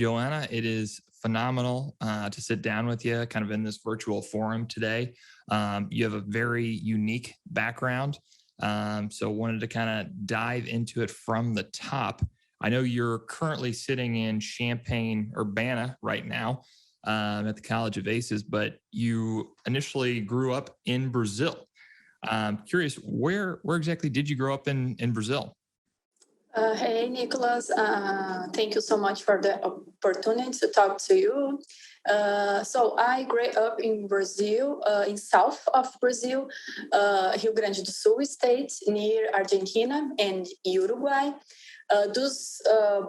Joanna, it is phenomenal to sit down with you kind of in this virtual forum today. You have a very unique background. So wanted to kind of dive into it from the top. I know you're currently sitting in Champaign, Urbana right now at the College of Aces, but you initially grew up in Brazil. Curious, where exactly did you grow up in Brazil? Hey, Nicholas. Thank you so much for the opportunity to talk to you. So I grew up in Brazil, in south of Brazil, Rio Grande do Sul state, near Argentina and Uruguay. Those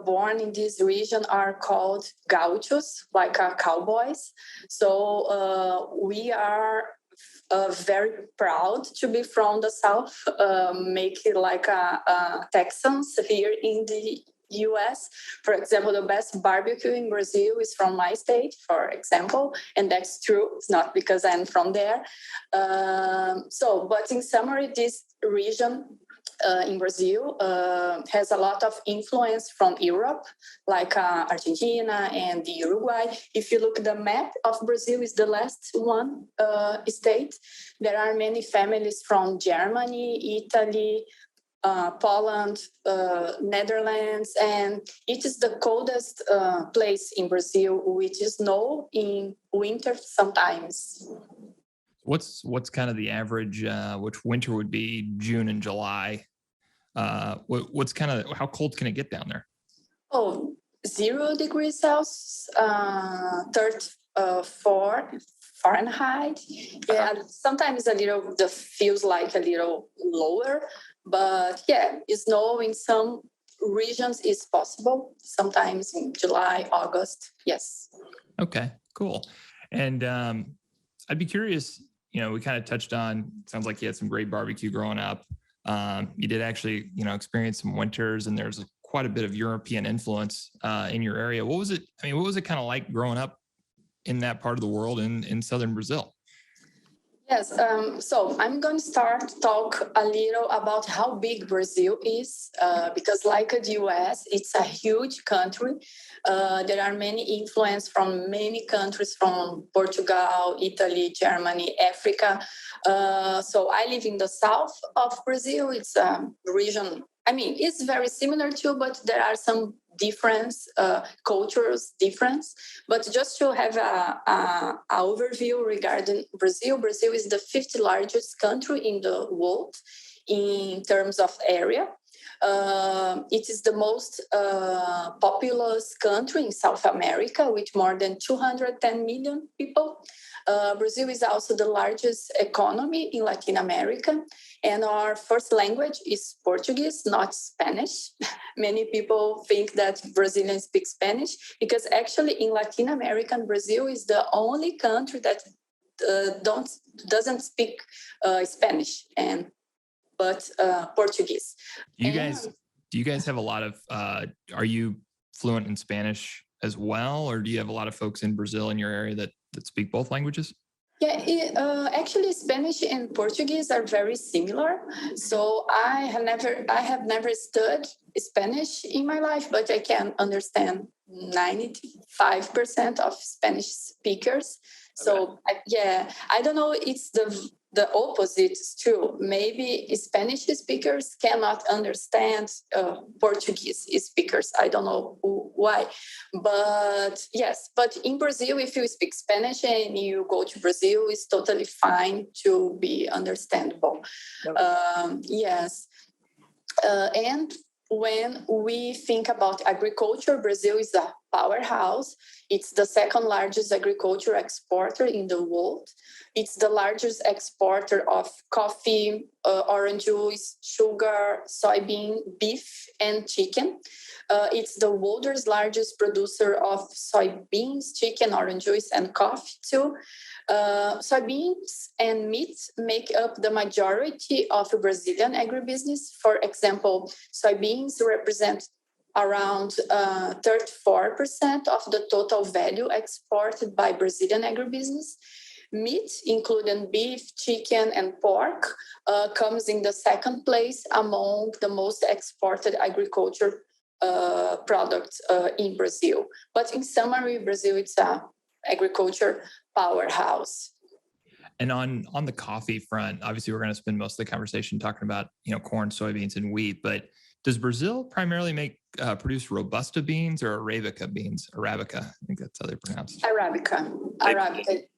born in this region are called gauchos, like cowboys. So we are very proud to be from the South, make it like Texans here in the US. For example, the best barbecue in Brazil is from my state, for example, and that's true. It's not because I'm from there. But in summary, this region in Brazil has a lot of influence from Europe, like Argentina and the Uruguay. If you look at the map of Brazil, is the last one state. There are many families from Germany, Italy, Poland, Netherlands, and it is the coldest place in Brazil, which is snow in winter sometimes. What's kind of the average, which winter would be June and July? What's kind of, how cold can it get down there? 0 degrees Celsius, 34 Fahrenheit. Yeah, sometimes the feels like a little lower, but yeah, snow in some regions is possible. Sometimes in July, August. Yes. Okay, cool. And I'd be curious, we kind of touched on, sounds like you had some great barbecue growing up. You did actually, experience some winters, and there's quite a bit of European influence in your area. What was it kind of like growing up in that part of the world in southern Brazil? Yes, so I'm going to talk a little about how big Brazil is, because like the US, it's a huge country. There are many influence from many countries, from Portugal, Italy, Germany, Africa. So I live in the south of Brazil. It's a region, it's very similar to, but there are some difference, cultures difference. But just to have a overview regarding Brazil, Brazil is the 5th largest country in the world in terms of area. It is the most populous country in South America, with more than 210 million people. Brazil is also the largest economy in Latin America, and our first language is Portuguese, not Spanish. Many people think that Brazilians speak Spanish, because actually in Latin America, Brazil is the only country that doesn't speak Spanish but Portuguese. Do you guys have a lot of? Are you fluent in Spanish as well, or do you have a lot of folks in Brazil in your area that speak both languages? Yeah, actually, Spanish and Portuguese are very similar. So I have never studied Spanish in my life, but I can understand 95% of Spanish speakers. So I don't know. It's the opposite is true. Maybe Spanish speakers cannot understand Portuguese speakers. I don't know why. But yes, but in Brazil, if you speak Spanish and you go to Brazil, it's totally fine to be understandable. Yes. And when we think about agriculture, Brazil is a powerhouse. It's the second largest agriculture exporter in the world. It's the largest exporter of coffee, orange juice, sugar, soybean, beef, and chicken. It's the world's largest producer of soybeans, chicken, orange juice, and coffee too. Soybeans and meat make up the majority of Brazilian agribusiness. For example, soybeans represent around 34% of the total value exported by Brazilian agribusiness. Meat, including beef, chicken, and pork, comes in the second place among the most exported agriculture products in Brazil. But in summary, Brazil, it's a agriculture powerhouse. And on the coffee front, obviously we're going to spend most of the conversation talking about corn, soybeans, and wheat. But does Brazil primarily produce Robusta beans or Arabica beans? Arabica, I think that's how they're pronounced. Arabica.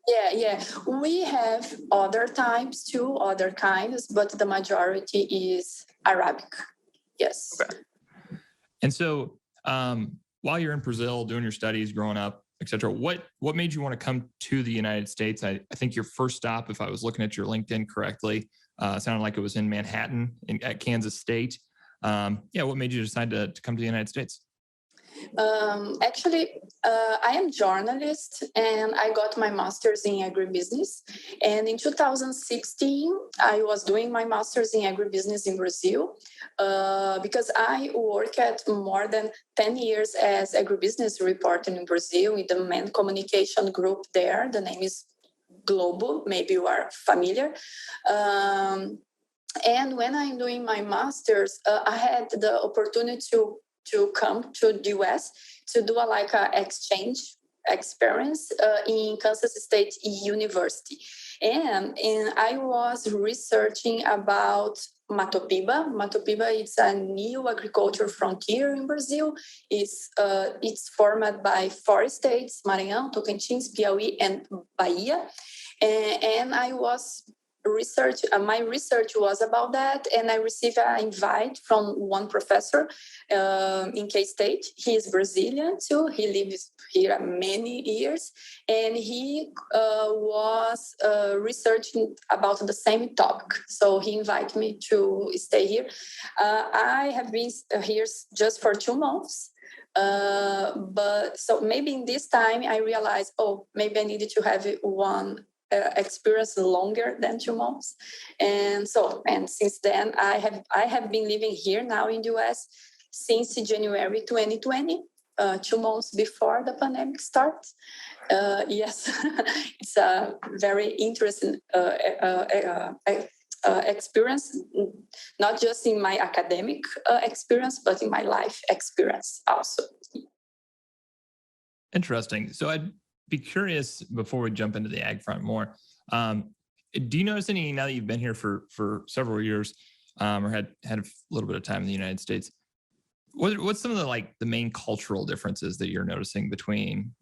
Yeah. We have other types too, other kinds, but the majority is Arabic. Yes. Okay. And so, while you're in Brazil doing your studies, growing up, et cetera, what made you want to come to the United States? I think your first stop, if I was looking at your LinkedIn correctly, sounded like it was in Manhattan at Kansas State. What made you decide to come to the United States? Actually, I am a journalist and I got my master's in agribusiness. And in 2016, I was doing my master's in agribusiness in Brazil because I work at more than 10 years as agribusiness reporter in Brazil with the main communication group there. The name is Global, maybe you are familiar. And when I'm doing my master's, I had the opportunity to come to the US to do a exchange experience in Kansas State University. And I was researching about Matopiba. Matopiba is a new agriculture frontier in Brazil. It's formed by 4 states, Maranhão, Tocantins, Piauí, and Bahia. And I was my research was about that, and I received an invite from one professor in K-State. He is Brazilian too. He lives here many years, and he was researching about the same topic. So he invited me to stay here. I have been here just for 2 months. But so maybe in this time I realized, maybe I needed to have one experience longer than 2 months, and since then I have been living here now in the US since January 2020, 2 months before the pandemic starts. Yes, it's a very interesting experience, not just in my academic experience, but in my life experience also. Interesting. So I'd be curious, before we jump into the ag front more, do you notice any, now that you've been here for several years, or had a little bit of time in the United States, what's some of the main cultural differences that you're noticing between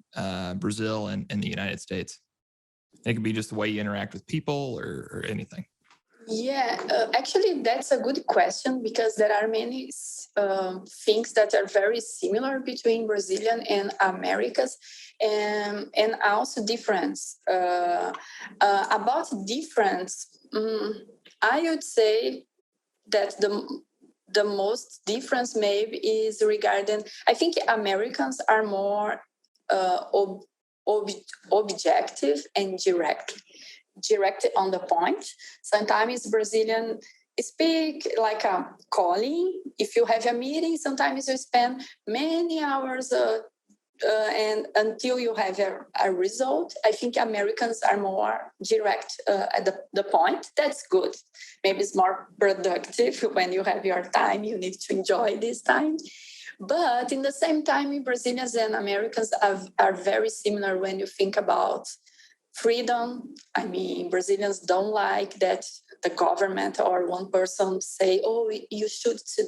Brazil and the United States? It could be just the way you interact with people or anything. Yeah, actually, that's a good question because there are many things that are very similar between Brazilian and Americas, and also difference. About difference, I would say that the most difference maybe is regarding. I think Americans are more objective and direct on the point. Sometimes Brazilian speak like a calling. If you have a meeting, sometimes you spend many hours and until you have a result. I think Americans are more direct at the point. That's good. Maybe it's more productive when you have your time. You need to enjoy this time. But in the same time, Brazilians and Americans are very similar when you think about freedom. I mean, Brazilians don't like that the government or one person say, you should to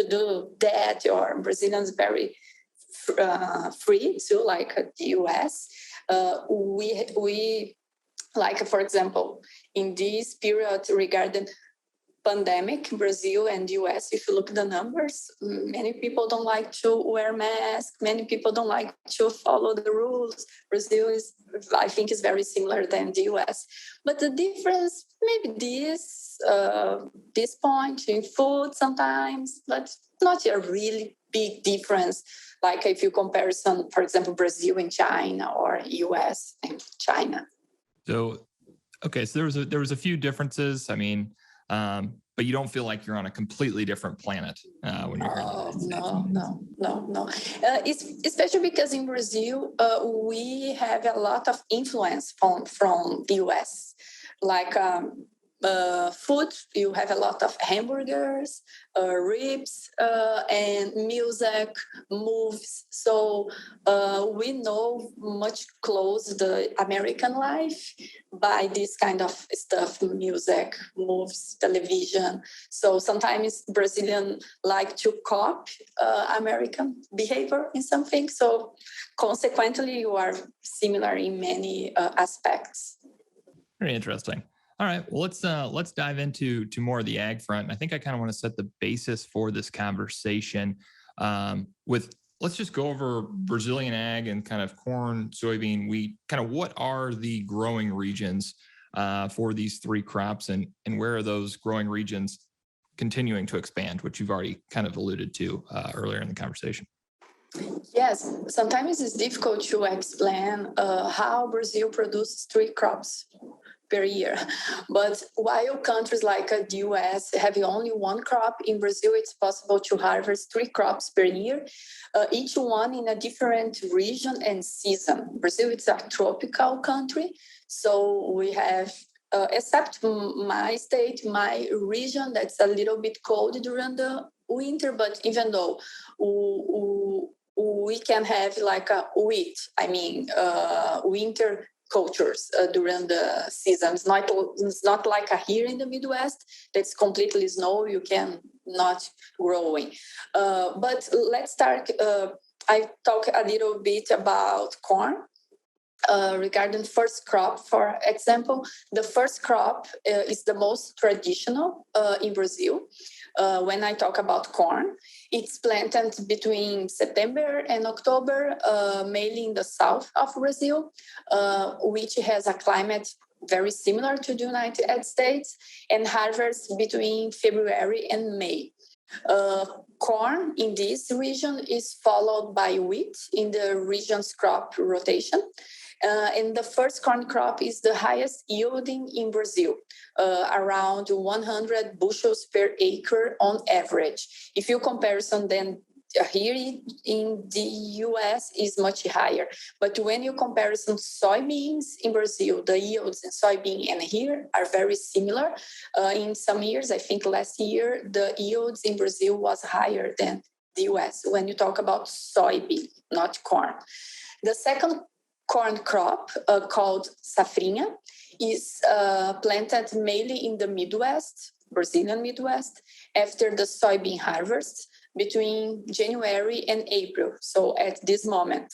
do that, or Brazilians very free too, like the US. We like, for example, in this period regarding pandemic, Brazil and US, if you look at the numbers, many people don't like to wear masks. Many people don't like to follow the rules. Brazil I think, is very similar than the US. But the difference, maybe this point in food sometimes, but not a really big difference. Like if you comparison, for example, Brazil and China or US and China. So, okay, so there was a few differences. I mean, but you don't feel like you're on a completely different planet when you're here in the United States. No. Especially because in Brazil, we have a lot of influence from the US. Like food, you have a lot of hamburgers, ribs, and music, movies. So we know much close the American life by this kind of stuff, music, movies, television. So sometimes Brazilian like to copy American behavior in something. So consequently, you are similar in many aspects. Very interesting. All right, well, let's dive into more of the ag front. I think I kind of want to set the basis for this conversation with. Let's just go over Brazilian ag and kind of corn, soybean, wheat. Kind of what are the growing regions for these three crops, and where are those growing regions continuing to expand, which you've already kind of alluded to earlier in the conversation. Yes, sometimes it's difficult to explain how Brazil produces three crops per year. But while countries like the US have only one crop, in Brazil it's possible to harvest three crops per year, each one in a different region and season. Brazil is a tropical country, so we have except my state, my region, that's a little bit cold during the winter, but even though we can have like a wheat, winter cultures during the season. It's not like here in the Midwest that's completely snow, you can not growing. But let's start, I talk a little bit about corn. Regarding first crop, for example, the first crop is the most traditional in Brazil. When I talk about corn, it's planted between September and October, mainly in the south of Brazil, which has a climate very similar to the United States, and harvest between February and May. Corn in this region is followed by wheat in the region's crop rotation. And the first corn crop is the highest yielding in Brazil, around 100 bushels per acre on average. If you comparison, then here in the US is much higher. But when you comparison soybeans in Brazil, the yields in soybean and here are very similar. In some years, I think last year, the yields in Brazil was higher than the US when you talk about soybean, not corn. The second corn crop called safrinha is planted mainly in the Midwest, Brazilian Midwest, after the soybean harvest between January and April, so at this moment.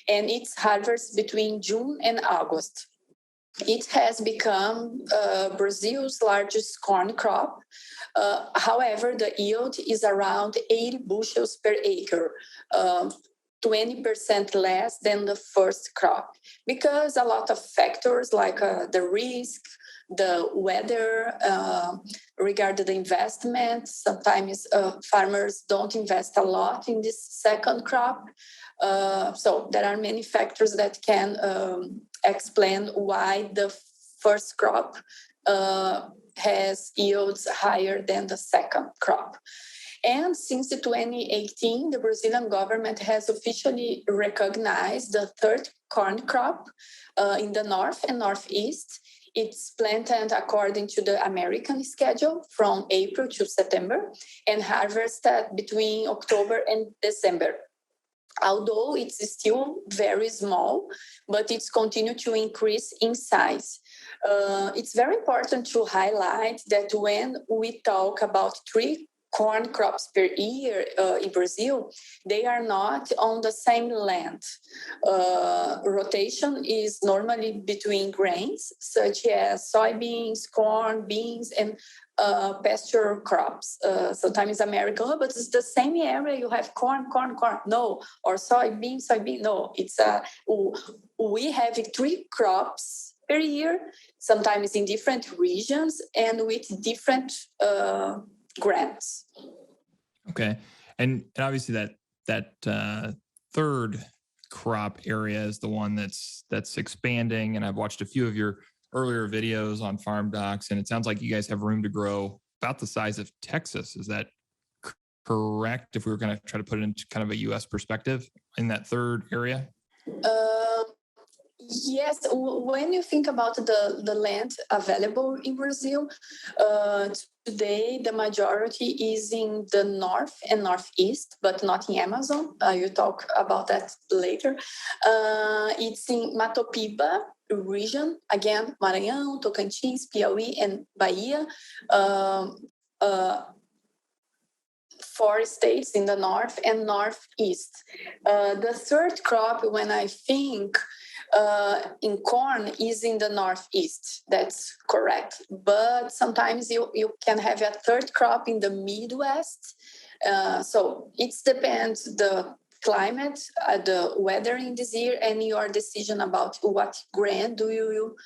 And it's harvest between June and August. It has become Brazil's largest corn crop. However, the yield is around 80 bushels per acre, 20% less than the first crop, because a lot of factors like the risk, the weather, regarding the investment. Sometimes farmers don't invest a lot in this second crop. So there are many factors that can explain why the first crop has yields higher than the second crop. And since 2018, the Brazilian government has officially recognized the third corn crop in the north and northeast. It's planted according to the American schedule from April to September and harvested between October and December. Although it's still very small, but it's continued to increase in size. It's very important to highlight that when we talk about three corn crops per year in Brazil, they are not on the same land. Rotation is normally between grains, such as soybeans, corn, beans, and pasture crops. Sometimes American, but it's the same area. You have corn, no, or soybean. No. It's we have three crops per year, sometimes in different regions and with different grants. Okay, and obviously that third crop area is the one that's expanding. And I've watched a few of your earlier videos on Farm Docs, and it sounds like you guys have room to grow about the size of Texas. Is that correct? If we were going to try to put it into kind of a U.S. perspective in that third area? Yes, when you think about the land available in Brazil, uh, today the majority is in the north and northeast, but not in Amazon. You talk about that later. It's in Matopiba region, again, Maranhão, Tocantins, Piauí, and Bahia. Um, uh, Four states in the north and northeast. The third crop, when I think in corn, is in the northeast. That's correct. But sometimes you can have a third crop in the Midwest. So it depends the climate, the weather in this year, and your decision about what grain do you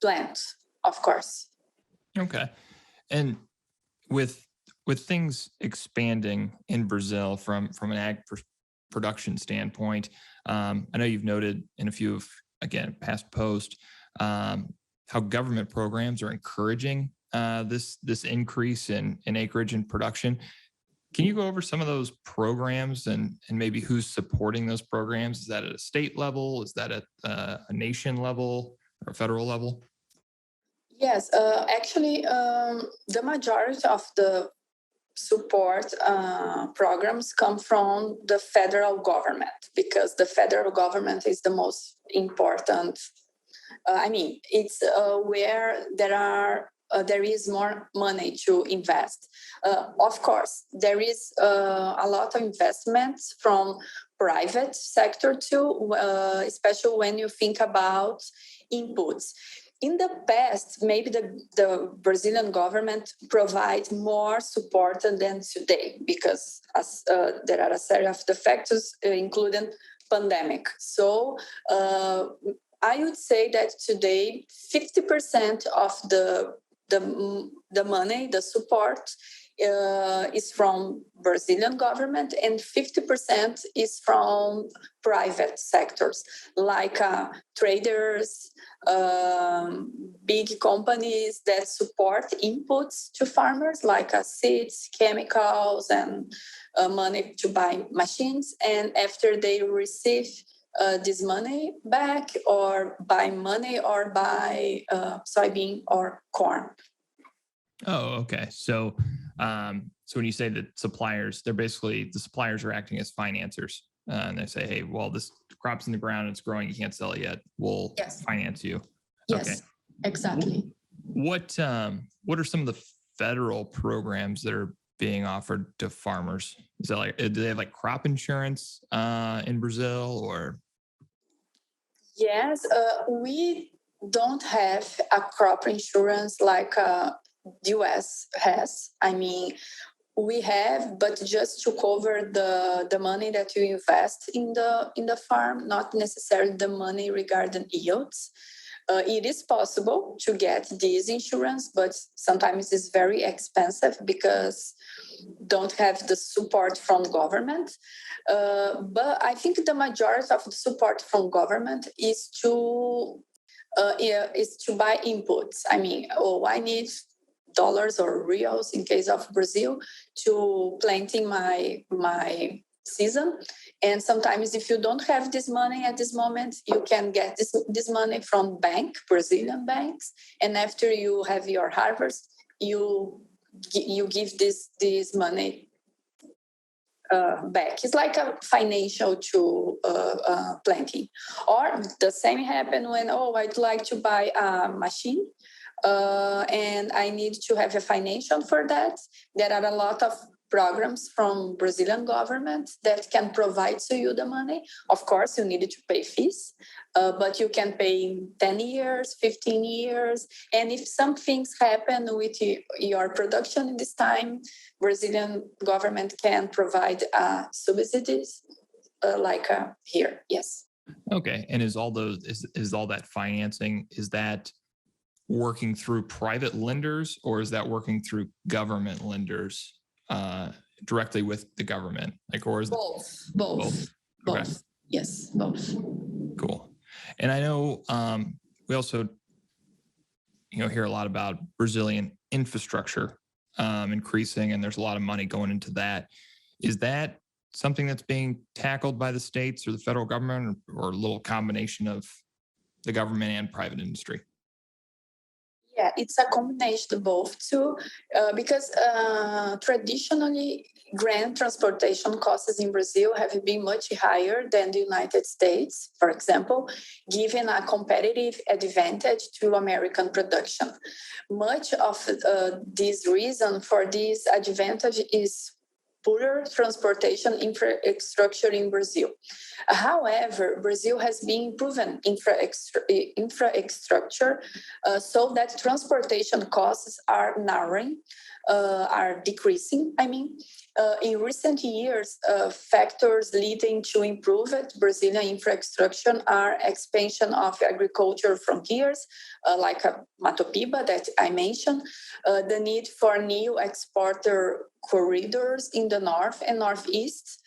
plant, of course. Okay. And with things expanding in Brazil from an production standpoint, I know you've noted in a few of again past posts how government programs are encouraging this increase in acreage and production. Can you go over some of those programs and maybe who's supporting those programs? Is that at a state level? Is that at a nation level or a federal level? Yes, actually, the majority of the support programs come from the federal government because the federal government is the most important. It's where there is more money to invest. Of course, there is a lot of investments from private sector too, especially when you think about inputs. In the past, maybe the Brazilian government provides more support than today because there are a series of the factors, including pandemic. So I would say that today, 50% of the money, the support, is from Brazilian government and 50% is from private sectors like traders, big companies that support inputs to farmers like seeds, chemicals, and money to buy machines. And after they receive this money back or buy money or buy soybean or corn. Oh, okay. So, so when you say that suppliers, they're basically the suppliers are acting as financiers, and they say, "Hey, well, this crop's in the ground, it's growing, you can't sell it yet. We'll finance you." Yes, okay. Exactly. What are some of the federal programs that are being offered to farmers? Is that like do they have like crop insurance in Brazil or? Yes, we don't have a crop insurance like the US has. We have, but just to cover the money that you invest in the farm, not necessarily the money regarding yields. It is possible to get this insurance, but sometimes it's very expensive because don't have the support from government. But I think the majority of the support from government is to buy inputs. I need dollars or reals in case of Brazil to planting my season. And sometimes if you don't have this money at this moment, you can get this money from Brazilian banks. And after you have your harvest, you give this money back. It's like a financial to planting. Or the same happen when, I'd like to buy a machine and I need to have a financial for that. There are a lot of programs from Brazilian government that can provide to you the money. Of course, you need to pay fees, but you can pay in 10 years, 15 years. And if some things happen with your production in this time, Brazilian government can provide subsidies here. Yes. Okay. And is all that financing, is that working through private lenders or is that working through government lenders directly with the government? Or is both? Okay. Yes, both. Cool. And I know we also hear a lot about Brazilian infrastructure increasing, and there's a lot of money going into that. Is that something that's being tackled by the states or the federal government, or a little combination of the government and private industry? Yeah, it's a combination of both too, because traditionally, grain transportation costs in Brazil have been much higher than the United States, for example, giving a competitive advantage to American production. Much of this reason for this advantage is poorer transportation infrastructure in Brazil. However, Brazil has been improving infrastructure so that transportation costs are narrowing, are decreasing. In recent years, factors leading to improved Brazilian infrastructure are expansion of agriculture frontiers, like Mato Piba that I mentioned, the need for new exporter corridors in the north and northeast,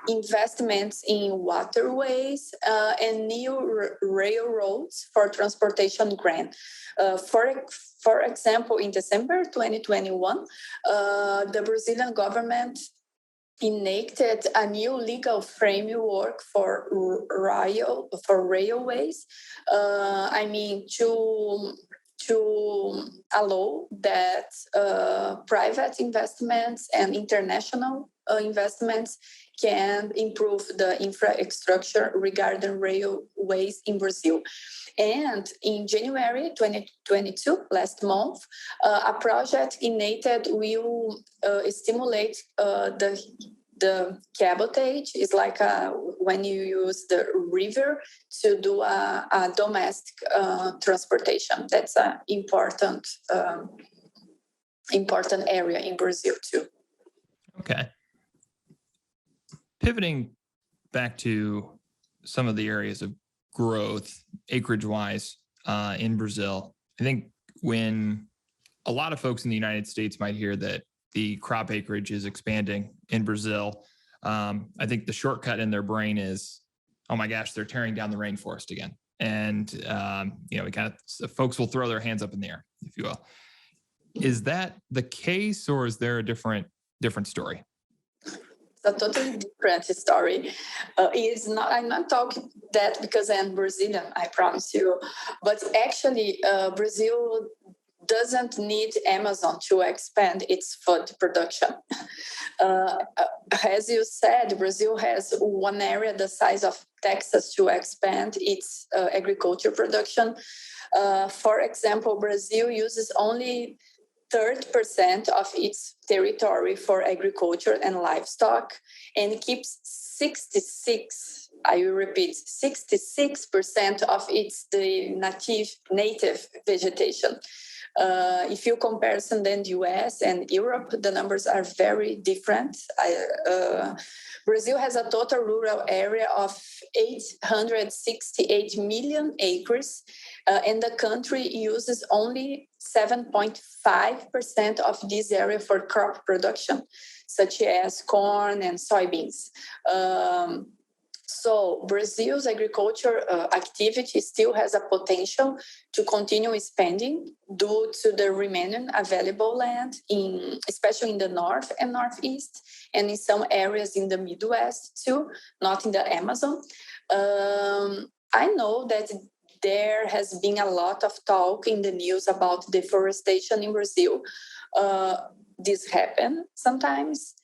investments in waterways, and new railroads for transportation grain. For example, in December 2021, the Brazilian government enacted a new legal framework for railways. To allow that private investments and international investments can improve the infrastructure regarding railways in Brazil. And in January 2022, last month, a project enacted will stimulate the cabotage. Is like when you use the river to do a domestic transportation. That's an important area in Brazil too. Okay. Pivoting back to some of the areas of growth, acreage-wise, in Brazil, I think when a lot of folks in the United States might hear that the crop acreage is expanding in Brazil, I think the shortcut in their brain is, oh my gosh, they're tearing down the rainforest again. And, folks will throw their hands up in the air, if you will. Is that the case, or is there a different story? A totally different story. I'm not talking that because I'm Brazilian, I promise you. But actually, Brazil doesn't need Amazon to expand its food production. As you said, Brazil has one area the size of Texas to expand its agriculture production. For example, Brazil uses only 30% of its territory for agriculture and livestock, and keeps 66% of its native vegetation. If you comparison then the US and Europe, the numbers are very different. Brazil has a total rural area of 868 million acres, and the country uses only 7.5% of this area for crop production, such as corn and soybeans. So Brazil's agriculture activity still has a potential to continue expanding due to the remaining available land, especially in the north and northeast, and in some areas in the Midwest too, not in the Amazon. I know that there has been a lot of talk in the news about deforestation in Brazil. This happens sometimes,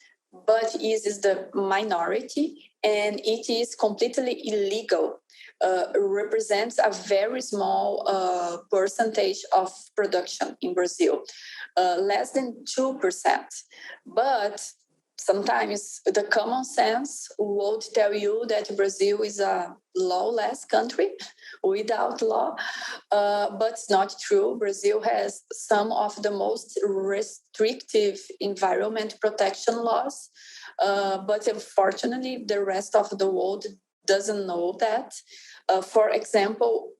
but it is the minority, and it is completely illegal. Represents a very small percentage of production in Brazil, less than 2%. But sometimes the common sense would tell you that Brazil is a lawless country without law, but it's not true. Brazil has some of the most restrictive environment protection laws, but unfortunately, the rest of the world doesn't know that. For example,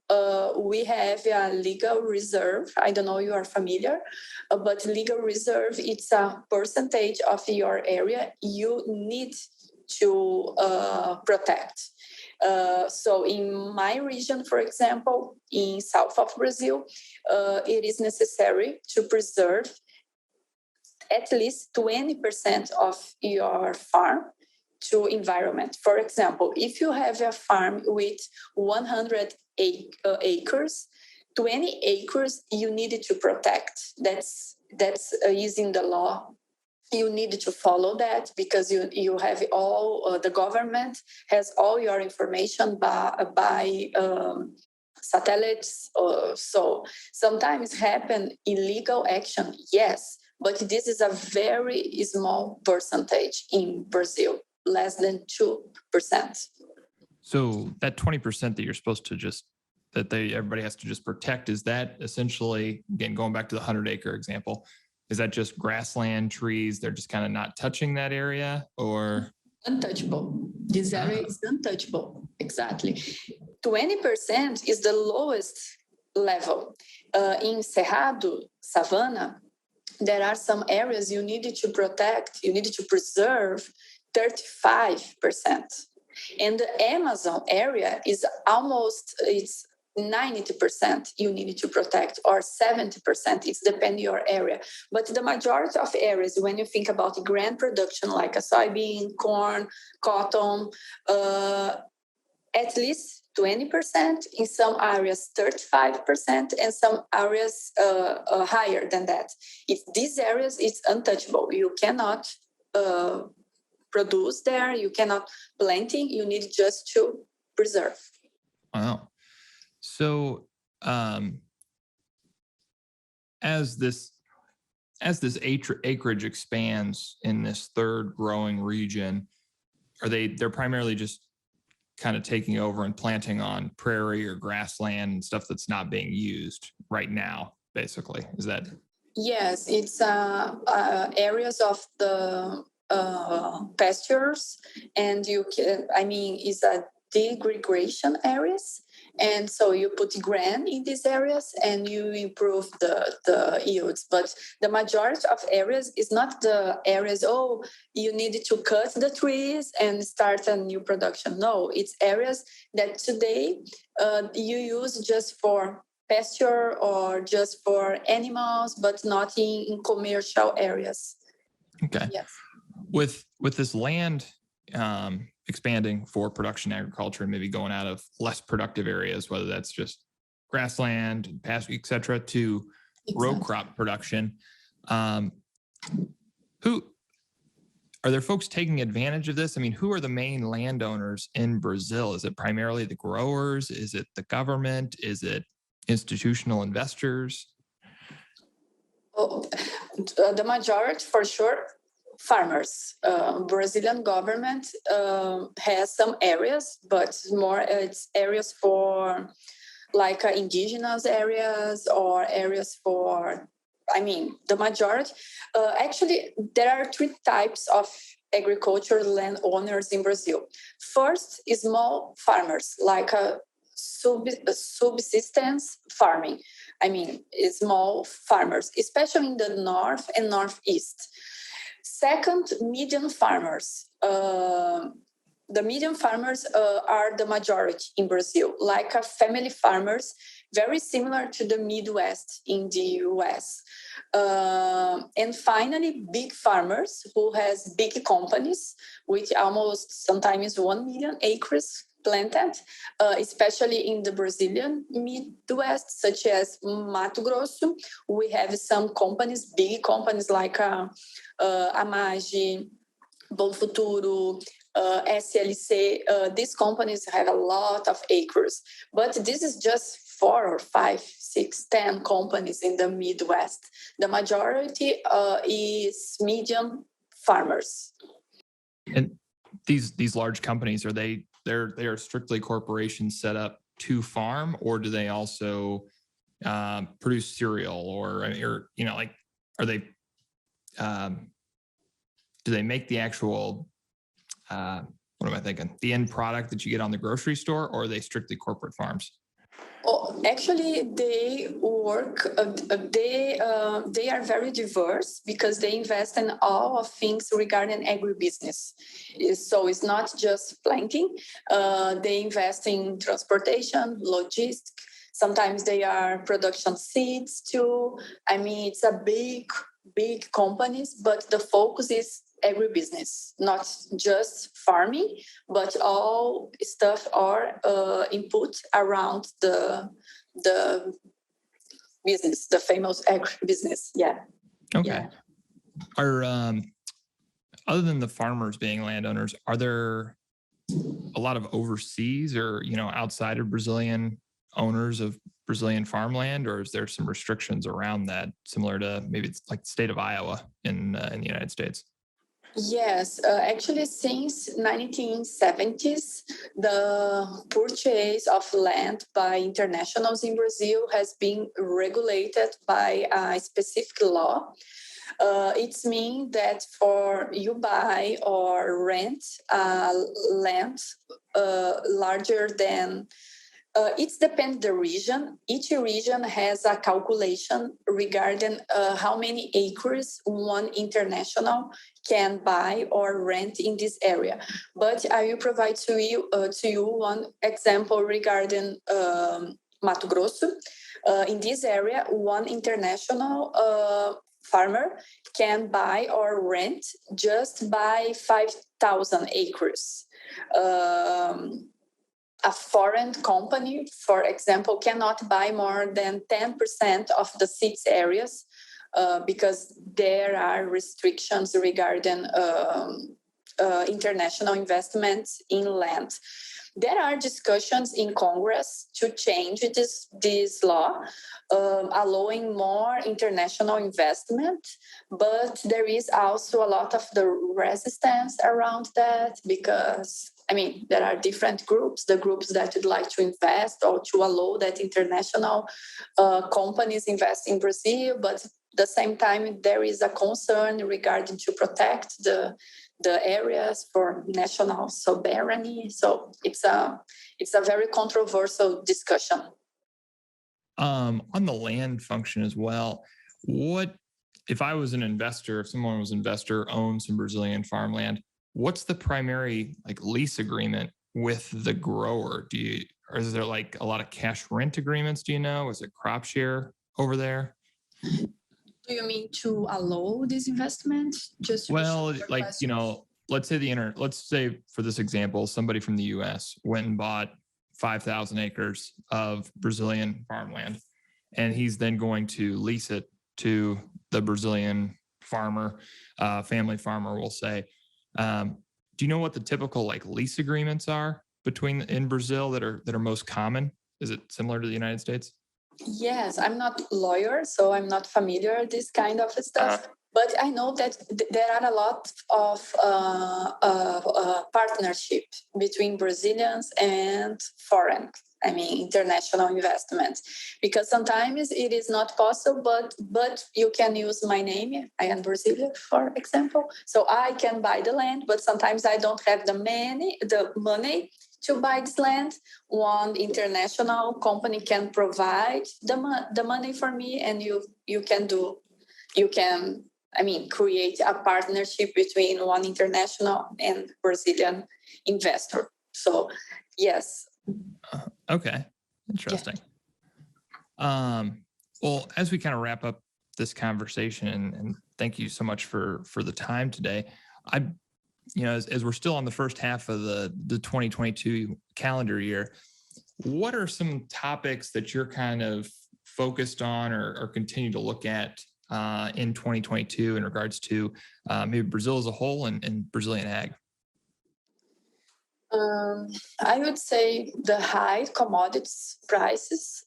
we have a legal reserve. I don't know if you are familiar, but legal reserve, it's a percentage of your area you need to protect. So in my region, for example, in south of Brazil, it is necessary to preserve at least 20% of your farm to environment. For example, if you have a farm with 100 acres, 20 acres you need to protect. That's is in the law. You need to follow that because you have all the government has all your information by satellites. So sometimes happen illegal action, yes, but this is a very small percentage in Brazil, less than 2%. So that 20% that you're supposed to everybody has to just protect, is that essentially, again, going back to the 100-acre example, is that just grassland, trees? They're just kind of not touching that area, or? Untouchable. This area is untouchable. Exactly. 20% is the lowest level. In Cerrado, Savannah, there are some areas you need to protect, you need to preserve 35%. And the Amazon area is it's 90% you need to protect, or 70%, it's depending your area. But the majority of areas, when you think about grain production, like a soybean, corn, cotton, at least 20%, in some areas 35%, and some areas higher than that. These areas, it's untouchable. You cannot produce there, you cannot planting, you need just to preserve. Wow. So as this acreage expands in this third growing region, they're primarily just kind of taking over and planting on prairie or grassland and stuff that's not being used right now, basically? Is that? Yes, it's areas of the pastures, and it's a degradation areas. And so you put grain in these areas and you improve the yields. But the majority of areas is not the areas, you need to cut the trees and start a new production. No, it's areas that today you use just for pasture or just for animals, but not in commercial areas. Okay. Yes. With this land expanding for production agriculture and maybe going out of less productive areas, whether that's just grassland, pasture, et cetera, to row crop production, who are there folks taking advantage of this? I mean, who are the main landowners in Brazil? Is it primarily the growers? Is it the government? Is it institutional investors? The majority, for sure, farmers. Brazilian government has some areas, but more it's areas for like indigenous areas or areas for, the majority. Actually, there are 3 types of agricultural landowners in Brazil. First is small farmers, like a subsistence farming. Small farmers, especially in the north and northeast. Second, medium farmers. The medium farmers are the majority in Brazil, like family farmers, very similar to the Midwest in the US. And finally, big farmers who has big companies with almost sometimes 1 million acres planted, especially in the Brazilian Midwest, such as Mato Grosso. We have some companies, big companies like Amage, Bom Futuro, SLC. These companies have a lot of acres, but this is just 4 or 5, 6, 10 companies in the Midwest. The majority is medium farmers. And these large companies, they are strictly corporations set up to farm, or do they also produce cereal, or are they? Do they make the actual? What am I thinking? The end product that you get on the grocery store, or are they strictly corporate farms? Actually, they work. They are very diverse because they invest in all of things regarding agribusiness. So it's not just planting. They invest in transportation, logistics. Sometimes they are production seeds too. It's a big big companies, but the focus is agribusiness, not just farming, but all stuff or input around the business, the famous agribusiness. Yeah. Okay. Yeah. Are other than the farmers being landowners, are there a lot of overseas or outside of Brazilian owners of Brazilian farmland, or is there some restrictions around that, similar to maybe it's like the state of Iowa in the United States? Yes, actually, since 1970s, the purchase of land by internationals in Brazil has been regulated by a specific law. It's mean that for you buy or rent land larger than it depends the region. Each region has a calculation regarding how many acres one international can buy or rent in this area. But I will provide to you one example regarding Mato Grosso. In this area, one international farmer can buy or rent just by 5,000 acres. A foreign company, for example, cannot buy more than 10% of the 6 areas because there are restrictions regarding international investments in land. There are discussions in Congress to change this law, allowing more international investment, but there is also a lot of the resistance around that because there are different groups, the groups that would like to invest or to allow that international companies invest in Brazil, but at the same time, there is a concern regarding to protect the areas for national sovereignty. So it's a very controversial discussion. On the land function as well, what if I was an investor, if someone was an investor, owned some Brazilian farmland, what's the primary lease agreement with the grower? Or is there a lot of cash rent agreements? Do you know? Is it crop share over there? Do you mean to allow this investment? Let's say for this example, somebody from the US went and bought 5,000 acres of Brazilian farmland, and he's then going to lease it to the Brazilian farmer, family farmer, we'll say. Do you know what the typical lease agreements are in Brazil that are most common? Is it similar to the United States? Yes, I'm not a lawyer, so I'm not familiar with this kind of stuff. But I know that there are a lot of partnership between Brazilians and foreign, international investments. Because sometimes it is not possible, but you can use my name. I am Brazilian, for example. So I can buy the land, but sometimes I don't have the money to buy this land. One international company can provide the money for me, and you can create a partnership between one international and Brazilian investor. So yes. Okay, interesting. Yeah. Well, as we kind of wrap up this conversation, and thank you so much for the time today. As we're still on the first half of the 2022 calendar year, what are some topics that you're kind of focused on or continue to look at in 2022 in regards to maybe Brazil as a whole and Brazilian ag? I would say the high commodities prices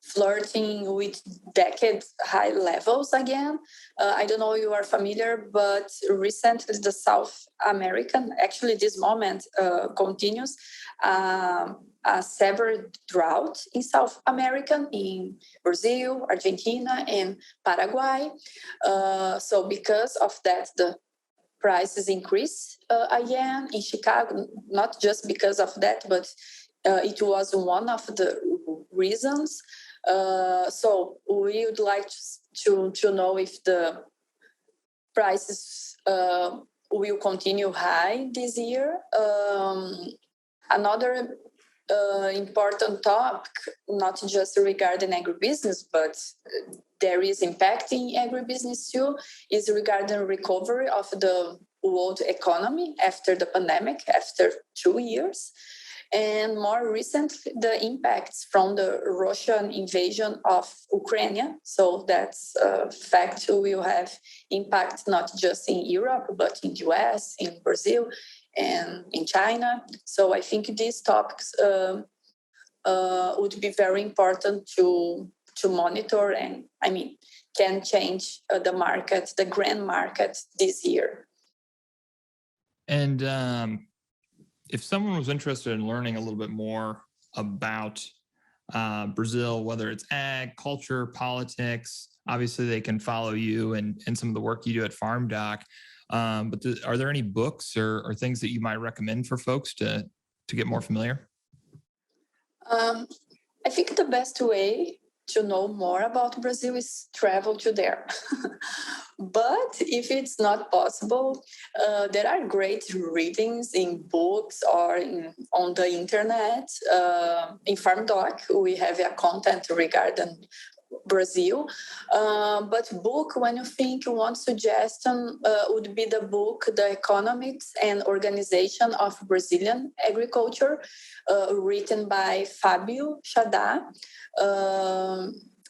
flirting with decade high levels again. I don't know if you are familiar, but recently the South American, actually this moment continues, a severe drought in South America, in Brazil, Argentina, and Paraguay. So because of that, the prices increase again in Chicago, not just because of that, but it was one of the reasons. So we would like to know if the prices will continue high this year. Another important topic, not just regarding agribusiness, but there is impacting agribusiness too, is regarding recovery of the world economy after the pandemic, after 2 years. And more recently, the impacts from the Russian invasion of Ukraine. So that's a fact will have impact not just in Europe, but in the US, in Brazil, and in China. So I think these topics would be very important to monitor, and can change the market, the grain market this year. And if someone was interested in learning a little bit more about Brazil, whether it's ag, culture, politics, obviously they can follow you and some of the work you do at Farm Doc. But are there any books or things that you might recommend for folks to get more familiar? I think the best way to know more about Brazil is travel to there. But if it's not possible, there are great readings in books or on the internet. In Farm Doc, we have a content regarding Brazil. But book, when you think one suggestion would be the book, The Economics and Organization of Brazilian Agriculture, written by Fábio Chadá.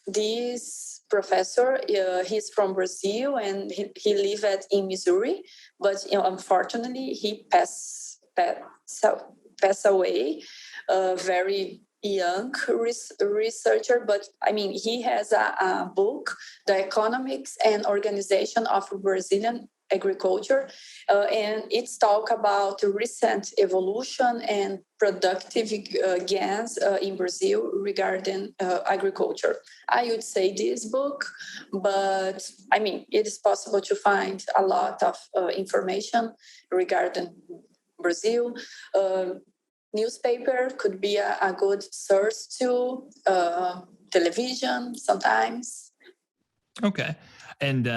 This professor, he's from Brazil and he lived in Missouri, but unfortunately he passed away very young researcher. But he has a book, The Economics and Organization of Brazilian Agriculture, and it's talk about recent evolution and productive gains in Brazil regarding agriculture. I would say this book, but it is possible to find a lot of information regarding Brazil. Newspaper could be a good source too. Television sometimes. Okay. And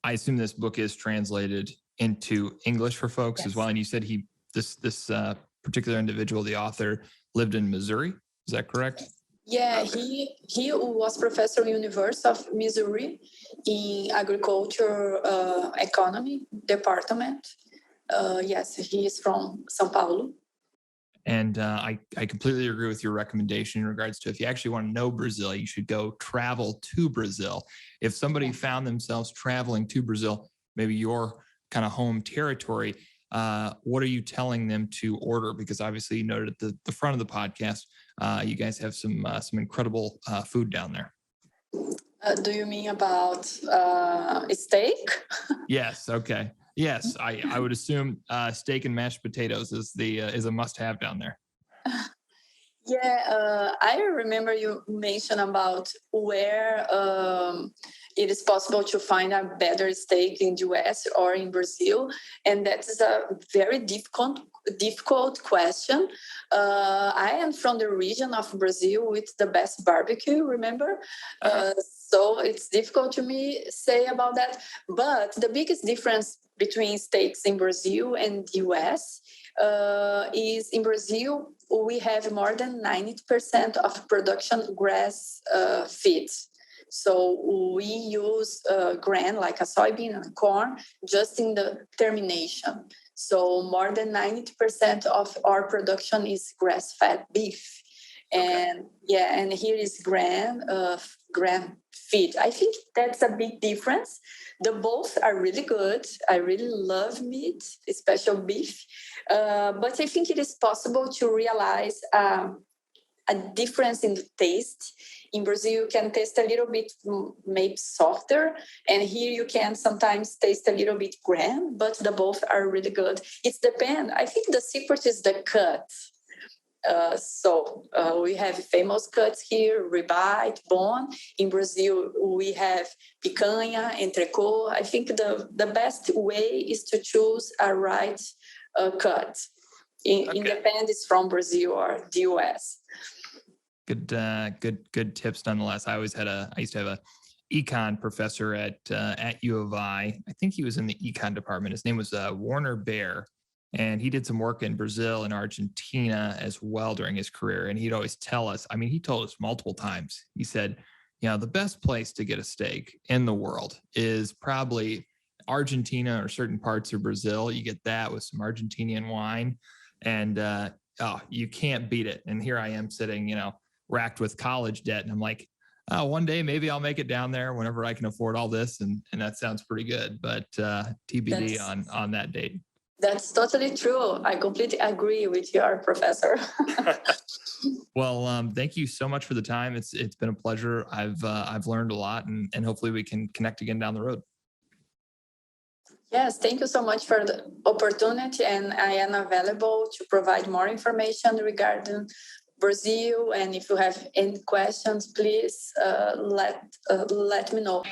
I assume this book is translated into English for folks as well. And you said this particular individual, the author, lived in Missouri. Is that correct? Yeah, he was professor in University of Missouri in agriculture economy department. Yes, he is from São Paulo. And I completely agree with your recommendation in regards to if you actually want to know Brazil, you should go travel to Brazil. If somebody found themselves traveling to Brazil, maybe your kind of home territory, what are you telling them to order? Because obviously you noted at the front of the podcast, you guys have some incredible food down there. Do you mean about steak? Yes. Okay. Yes, I would assume steak and mashed potatoes is a must-have down there. Yeah, I remember you mentioned about where it is possible to find a better steak in the US or in Brazil, and that is a very difficult question. I am from the region of Brazil with the best barbecue, remember? So it's difficult to me say about that. But the biggest difference between steaks in Brazil and the US is in Brazil, we have more than 90% of production grass feed. So we use grain like a soybean and corn just in the termination. So more than 90% of our production is grass-fed beef. And and here is grain feed. I think that's a big difference. The both are really good. I really love meat, especially beef. But I think it is possible to realize a difference in the taste. In Brazil, you can taste a little bit maybe softer, and here you can sometimes taste a little bit grain, but the both are really good. It depends. I think the secret is the cut. So we have famous cuts here, ribeye, bone. In Brazil, we have picanha, entrecô. I think the best way is to choose a right cut. Independence from Brazil or the US. Good tips nonetheless. I used to have a econ professor at U of I. I think he was in the econ department. His name was Warner Bear. And he did some work in Brazil and Argentina as well during his career. And he'd always tell us, I mean, he told us multiple times, he said, the best place to get a steak in the world is probably Argentina or certain parts of Brazil. You get that with some Argentinian wine, and you can't beat it. And here I am sitting, racked with college debt. And I'm like, oh, one day maybe I'll make it down there whenever I can afford all this. And that sounds pretty good, but TBD on that date. That's totally true. I completely agree with your professor. Well, thank you so much for the time. It's been a pleasure. I've learned a lot, and hopefully we can connect again down the road. Yes, thank you so much for the opportunity, and I am available to provide more information regarding Brazil. And if you have any questions, please let me know.